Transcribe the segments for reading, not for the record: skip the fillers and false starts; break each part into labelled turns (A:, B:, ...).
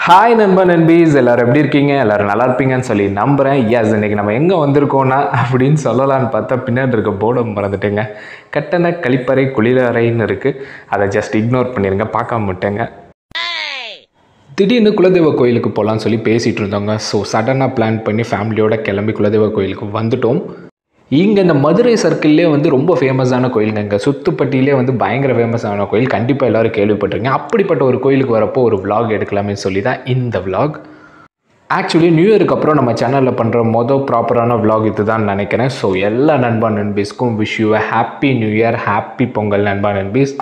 A: Hi நண்பா நண்பீஸ், எல்லோரும் எப்படி இருக்கீங்க? எல்லோரும் நல்லா இருப்பீங்கன்னு சொல்லி நம்புகிறேன். எஸ், இன்றைக்கி நம்ம எங்கே வந்திருக்கோன்னா அப்படின்னு சொல்லலான்னு பார்த்தா பின்னாடி இருக்க போர்டை மறந்துட்டேங்க. கட்டண கழிப்பறை குளிரறைன்னு இருக்குது. அதை ஜஸ்ட் இக்னோர் பண்ணிடுங்க, பார்க்காம விட்டேங்க. திடீர்னு குலதெய்வ கோயிலுக்கு போகலான்னு சொல்லி பேசிகிட்டு இருந்தோங்க. ஸோ சடனாக பிளான் பண்ணி ஃபேமிலியோட கிளம்பி குலதெய்வ கோயிலுக்கு வந்துட்டோம். இங்கே இந்த மதுரை சர்க்கிள்லேயே ரொம்ப ஃபேமஸான கோயிலுங்க. இங்கே சுத்துப்பட்டியிலே பயங்கர ஃபேமஸான கோயில். கண்டிப்பாக எல்லோரும் கேள்விப்பட்டிருக்கீங்க. அப்படிப்பட்ட ஒரு கோயிலுக்கு வரப்போ ஒரு விலாக் எடுக்கலாமே சொல்லி தான் இந்த விலாக். ஆக்சுவலி நியூ இயருக்கு அப்புறம் நம்ம சேனலில் பண்ணுற ப்ராப்பரான விலாக் இது தான் நினைக்கிறேன். ஸோ எல்லா நண்பா நண்பீஸ்க்கும் wish you happy new year, happy Pongal நண்பா நண்பீஸ்.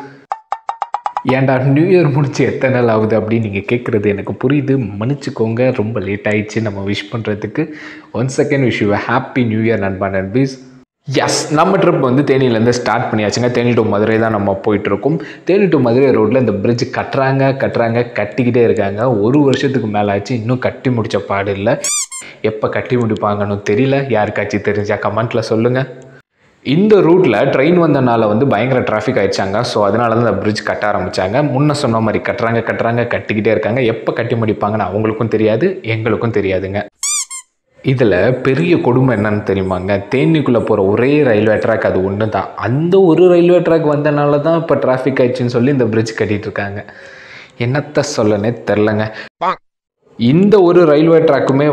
A: ஏன்டா நியூ இயர் முடிச்சு எத்தனை நாள் ஆகுது அப்படின்னு நீங்கள் கேட்குறது எனக்கு புரியுது, மன்னிச்சுக்கோங்க. ரொம்ப லேட் ஆகிடுச்சு நம்ம விஷ் பண்ணுறதுக்கு. One second, wish you happy new year நண்பா நண்பீஸ். எஸ், நம்ம ட்ரிப் தேனியிலேருந்து ஸ்டார்ட் பண்ணியாச்சுங்க. தேனி டு மதுரை தான் நம்ம போயிட்டுருக்கோம். தேனி டு மதுரை ரோட்டில் இந்த பிரிட்ஜ் கட்டிக்கிட்டே இருக்காங்க. ஒரு வருஷத்துக்கு மேலே ஆச்சு, இன்னும் கட்டி முடித்த பாடு இல்லை. எப்போ கட்டி முடிப்பாங்கன்னு தெரியல. யாருக்காச்சும் தெரிஞ்சால் கமெண்ட்டில் சொல்லுங்கள். இந்த ரூட்டில் ட்ரெயின் வந்தனால பயங்கர டிராஃபிக் ஆகிடுச்சாங்க. ஸோ அதனால தான் இந்த பிரிட்ஜ் கட்ட ஆரம்பித்தாங்க. முன்ன சொன்ன மாதிரி கட்டிக்கிட்டே இருக்காங்க. எப்போ கட்டி முடிப்பாங்கன்னு அவங்களுக்கும் தெரியாது, எங்களுக்கும் தெரியாதுங்க. இதில் பெரிய கொடுமை என்னன்னு தெரியுமாங்க? தேனிக்குள்ளே போகிற ஒரே ரயில்வே ட்ராக் அது ஒன்று தான். அந்த ஒரு ரயில்வே ட்ராக் வந்தனால தான் இப்போ டிராஃபிக் ஆயிடுச்சுன்னு சொல்லி இந்த பிரிட்ஜ் கட்டிகிட்டு இருக்காங்க. என்னத்த சொல்லனே தெரிலங்க. இந்த ஒரு ரயில்வே ட்ராக்குமே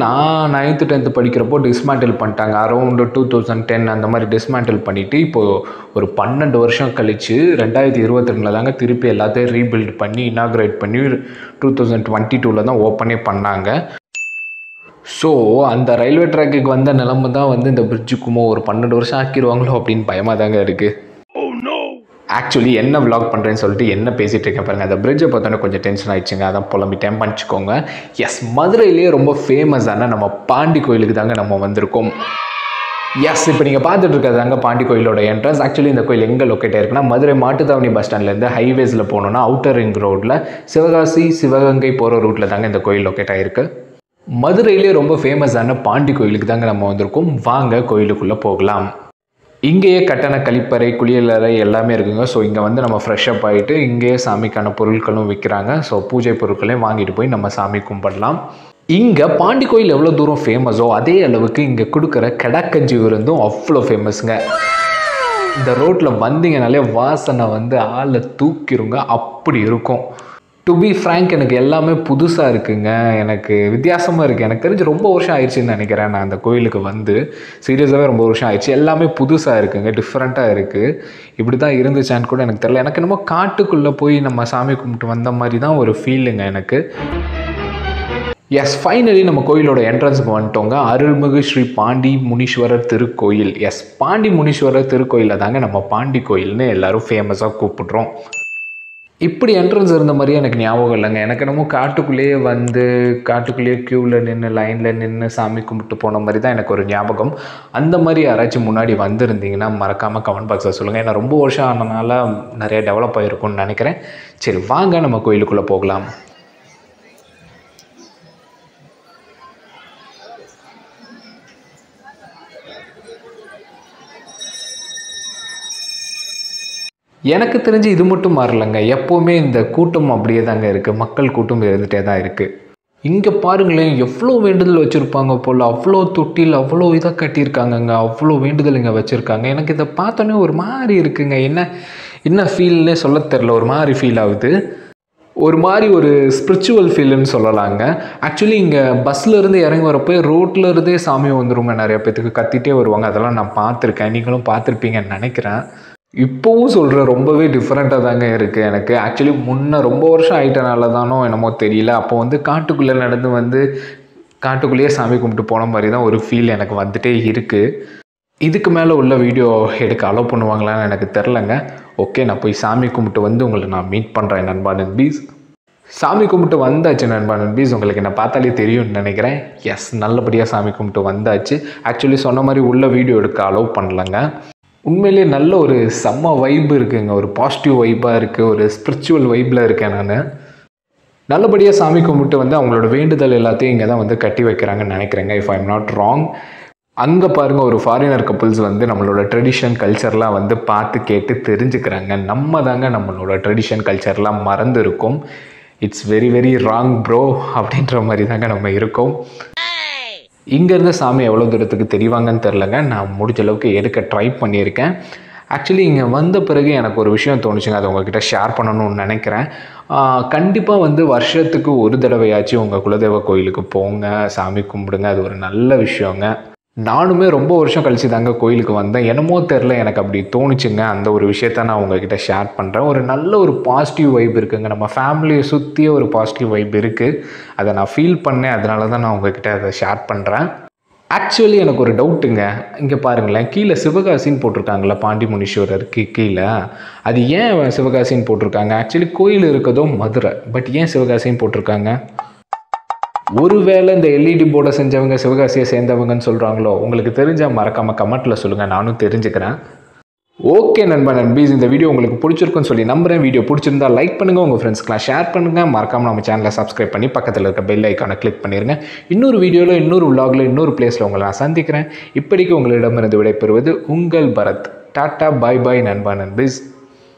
A: நான் 9th 10th படிக்கிறப்போ டிஸ்மேண்டில் பண்ணிட்டாங்க. அரௌண்டு 2010 அந்த மாதிரி டிஸ்மேண்டில் பண்ணிவிட்டு இப்போது ஒரு 12 வருஷம் கழித்து 2022 தாங்க திருப்பி எல்லாத்தையும் ரீபில்ட் பண்ணி இனாக்ரேட் பண்ணி 2022 தான் ஓப்பனே பண்ணாங்க. ஸோ அந்த ரயில்வே ட்ராக்குக்கு வந்த நிலமை தான் இந்த பிரிட்ஜுக்குமோ ஒரு 12 வருஷம் ஆக்கிடுவாங்களோ அப்படின்னு பயமாக தாங்க இருக்குது. ஆக்சுவலி என்ன விலாக் பண்ணுறேன்னு சொல்லிட்டு என்ன பேசிகிட்டு இருக்கேன் பாருங்கள். அந்த பிரிட்ஜை பார்த்தோன்னே கொஞ்சம் டென்ஷன் ஆகிடுச்சுங்க. அதான் புலம்பிட்டேன், பண்ணிச்சுக்கோங்க. எஸ், மதுரையிலேயே ரொம்ப ஃபேமஸான நம்ம பாண்டி கோயிலுக்கு தாங்க நம்ம வந்திருக்கோம். எஸ், இப்போ நீங்கள் பார்த்துட்டு இருக்கிறதாங்க பாண்டி கோயிலோட என்ட்ரன்ஸ். ஆக்சுவலி இந்த கோயில் எங்கே லொக்கேட் ஆயிருக்குன்னா, மதுரை மாட்டுத்தாவணி பஸ் ஸ்டாண்ட்லேருந்து ஹைவேஸில் போனோன்னா அவுட்டர் ரிங் ரோட்டில் சிவகாசி சிவகங்கை போகிற ரூட்டில் தாங்க இந்த கோயில் லொக்கேட் ஆகிருக்கு. மதுரையிலே ரொம்ப ஃபேமஸான பாண்டி கோயிலுக்கு தாங்க நம்ம வந்திருக்கோம். வாங்க கோயிலுக்குள்ளே போகலாம். இங்கேயே கட்டண கழிப்பறை குளியலறை எல்லாமே இருக்குங்க. ஸோ இங்கே நம்ம ஃப்ரெஷ்அப் ஆகிட்டு இங்கேயே சாமிக்கான பொருட்களும் விற்கிறாங்க. ஸோ பூஜை பொருட்களையும் வாங்கிட்டு போய் நம்ம சாமி கும்பிடலாம். இங்கே பாண்டி கோயில் எவ்வளோ தூரம் ஃபேமஸோ அதே அளவுக்கு இங்கே கொடுக்குற கடாக்கஞ்சி விருந்தும் அவ்வளோ ஃபேமஸுங்க. இந்த ரோட்டில் வந்தீங்கனாலே வாசனை ஆளை தூக்கிடுங்க, அப்படி இருக்கும். டு பி ஃப்ரேங்க், எனக்கு எல்லாமே புதுசாக இருக்குங்க. எனக்கு வித்தியாசமாக இருக்குது. எனக்கு தெரிஞ்சு ரொம்ப வருஷம் ஆயிடுச்சுன்னு நினைக்கிறேன். நான் அந்த கோயிலுக்கு சீரியஸாகவே ரொம்ப வருஷம் ஆயிடுச்சு. எல்லாமே புதுசாக இருக்குங்க, டிஃப்ரெண்ட்டாக இருக்குது. இப்படி தான் இருந்துச்சான்னு கூட எனக்கு தெரியல. எனக்கு என்னமோ காட்டுக்குள்ளே போய் நம்ம சாமி கும்பிட்டு வந்த மாதிரி தான் ஒரு ஃபீலுங்க எனக்கு. எஸ், ஃபைனலி நம்ம கோயிலோட என்ட்ரன்ஸுக்கு வந்துட்டோங்க. அருள்மிகு ஸ்ரீ பாண்டி முனீஸ்வரர் திருக்கோயில். எஸ், பாண்டி முனீஸ்வரர் திருக்கோயிலில் தாங்க நம்ம பாண்டி கோயில்னு எல்லோரும் ஃபேமஸாக கூப்பிட்றோம். இப்படி என்ட்ரன்ஸ் இருந்த மாதிரியே எனக்கு ஞாபகம் இல்லைங்க. எனக்கு என்னமோ காட்டுக்குள்ளேயே க்யூவில் நின்று லைனில் நின்று சாமி கும்பிட்டு போன மாதிரி தான் எனக்கு ஒரு ஞாபகம். அந்த மாதிரி யாராச்சும் முன்னாடி வந்திருந்தீங்கன்னா மறக்காமல் கமெண்ட் பாக்ஸில் சொல்லுங்கள். ஏன்னா ரொம்ப வருஷம் ஆனதுனால நிறைய டெவலப் ஆகிருக்கும்னு நினைக்கிறேன். சரி, வாங்க நம்ம கோயிலுக்குள்ளே போகலாம். எனக்கு தெரிஞ்சு இது மட்டும் மாறலைங்க. எப்போவுமே இந்த கூட்டம் அப்படியே தாங்க இருக்குது. மக்கள் கூட்டம் இருந்துகிட்டே தான் இருக்குது. இங்கே பாருங்களேன், எவ்வளோ வேண்டுதல் வச்சுருப்பாங்க போல். அவ்வளோ தொட்டில் அவ்வளோ இதாக கட்டியிருக்காங்கங்க. அவ்வளோ வேண்டுதல் இங்கே வச்சுருக்காங்க. எனக்கு இதை பார்த்தோன்னே ஒரு மாதிரி இருக்குங்க. என்ன ஃபீல்னே சொல்ல தெரில. ஒரு மாதிரி ஃபீல் ஆகுது. ஒரு ஸ்பிரிச்சுவல் ஃபீல்னு சொல்லலாங்க. ஆக்சுவலி இங்கே பஸ்ஸில் இருந்து இறங்கி வரப்போ ரோட்டில் இருந்தே சாமி வந்துருங்க. நிறைய பேத்துக்கு கத்திகிட்டே வருவாங்க. அதெல்லாம் நான் பார்த்துருக்கேன், நீங்களும் பார்த்துருப்பீங்கன்னு நினைக்கிறேன். இப்போவும் சொல்கிறேன், ரொம்பவே டிஃப்ரெண்ட்டாக தாங்க இருக்குது எனக்கு. ஆக்சுவலி முன்ன ரொம்ப வருஷம் ஆகிட்டனால தானோ என்னமோ தெரியல. அப்போ காட்டுக்குள்ளே நடந்து காட்டுக்குள்ளேயே சாமி கும்பிட்டு போன மாதிரி தான் ஒரு ஃபீல் எனக்கு வந்துட்டே இருக்குது. இதுக்கு மேலே உள்ள வீடியோ எடுக்க அலோவ் பண்ணுவாங்களான்னு எனக்கு தெரிலங்க. ஓகே, நான் போய் சாமி கும்பிட்டு உங்களை நான் மீட் பண்ணுறேன் நண்பா நண்பீஸ். சாமி கும்பிட்டு வந்தாச்சு நண்பா நண்பீஸ். உங்களுக்கு என்ன பார்த்தாலே தெரியும்னு நினைக்கிறேன். எஸ், நல்லபடியாக சாமி கும்பிட்டு வந்தாச்சு. ஆக்சுவலி சொன்ன மாதிரி உள்ள வீடியோ எடுக்க அலோவ் பண்ணலங்க. உண்மையிலே நல்ல ஒரு செம்ம வைப்பு இருக்குங்க. ஒரு பாசிட்டிவ் வைப்பாக இருக்குது. ஒரு ஸ்பிரிச்சுவல் வைப்பில் இருக்கேன் நான். நல்லபடியாக சாமி கும்பிட்டு அவங்களோட வேண்டுதல் எல்லாத்தையும் இங்கே தான் கட்டி வைக்கிறாங்கன்னு நினைக்கிறேங்க, if I am not wrong. அங்கே பாருங்கள், ஒரு ஃபாரினர் கப்புள்ஸ் நம்மளோட ட்ரெடிஷன் கல்ச்சர்லாம் பார்த்து கேட்டு தெரிஞ்சுக்கிறாங்க. நம்ம தாங்க நம்மளோட ட்ரெடிஷன் கல்ச்சர்லாம் மறந்து இருக்கோம். It's very very wrong bro அப்படின்ற மாதிரி தாங்க நம்ம இருக்கோம். இங்கேருந்து சாமி எவ்வளோ தூரத்துக்கு தெரிவாங்கன்னு தெரிலங்க. நான் முடிஞ்ச அளவுக்கு எடுக்க ட்ரை பண்ணியிருக்கேன். ஆக்சுவலி இங்கே வந்த பிறகு எனக்கு ஒரு விஷயம் தோணுச்சுங்க, அதை உங்கள்கிட்ட ஷேர் பண்ணணும்னு நினைக்கிறேன். கண்டிப்பாக வந்து வருஷத்துக்கு ஒரு தடவையாச்சும் உங்கள் குலதெய்வ கோயிலுக்கு போங்க, சாமி கும்பிடுங்க. அது ஒரு நல்ல விஷயங்க. நானுமே ரொம்ப வருஷம் கழிச்சு தாங்க கோயிலுக்கு வந்தேன். என்னமோ தெரில, எனக்கு அப்படி தோணுச்சுங்க. அந்த ஒரு விஷயத்த நான் உங்ககிட்ட ஷேர் பண்ணுறேன். ஒரு நல்ல ஒரு பாசிட்டிவ் வைப் இருக்குங்க. நம்ம ஃபேமிலியை சுற்றியே ஒரு பாசிட்டிவ் வைப் இருக்குது. அதை நான் ஃபீல் பண்ணேன். அதனால தான் நான் உங்ககிட்ட அதை ஷேர் பண்ணுறேன். ஆக்சுவலி எனக்கு ஒரு டவுட்டுங்க. இங்கே பாருங்களேன், கீழே சிவகாசின்னு போட்டிருக்காங்களா, பாண்டி முனீஸ்வரருக்கு கீழே. அது ஏன் சிவகாசின்னு போட்டிருக்காங்க? ஆக்சுவலி கோயில் இருக்கதோ மதுரை, பட் ஏன் சிவகாசின்னு போட்டிருக்காங்க? ஒருவேளை இந்த எல்இடி போர்டை செஞ்சவங்க சிவகாசியை சேர்ந்தவங்கன்னு சொல்கிறாங்களோ? உங்களுக்கு தெரிஞ்சால் மறக்காமல் கமெண்ட்டில் சொல்லுங்கள், நானும் தெரிஞ்சுக்கிறேன். ஓகே நண்பீஸ், இந்த வீடியோ உங்களுக்கு பிடிச்சிருக்குன்னு சொல்லி நம்புகிறேன். வீடியோ பிடிச்சிருந்தா லைக் பண்ணுங்கள், உங்கள் ஃப்ரெண்ட்ஸ்க்கெலாம் ஷேர் பண்ணுங்கள். மறக்காமல் நம்ம சேனலை சப்ஸ்கிரைப் பண்ணி பக்கத்தில் இருக்க பெல் ஐக்கானை கிளிக் பண்ணிடுங்க. இன்னொரு வீடியோவில், இன்னொரு விலாகில், இன்னொரு பிளேஸில் உங்களை நான் சந்திக்கிறேன். இப்படிக்கு உங்களிடமிருந்து விடைபெறுவது உங்கள் பரத். டாட்டா, பாய் பாய் நண்பீஸ்.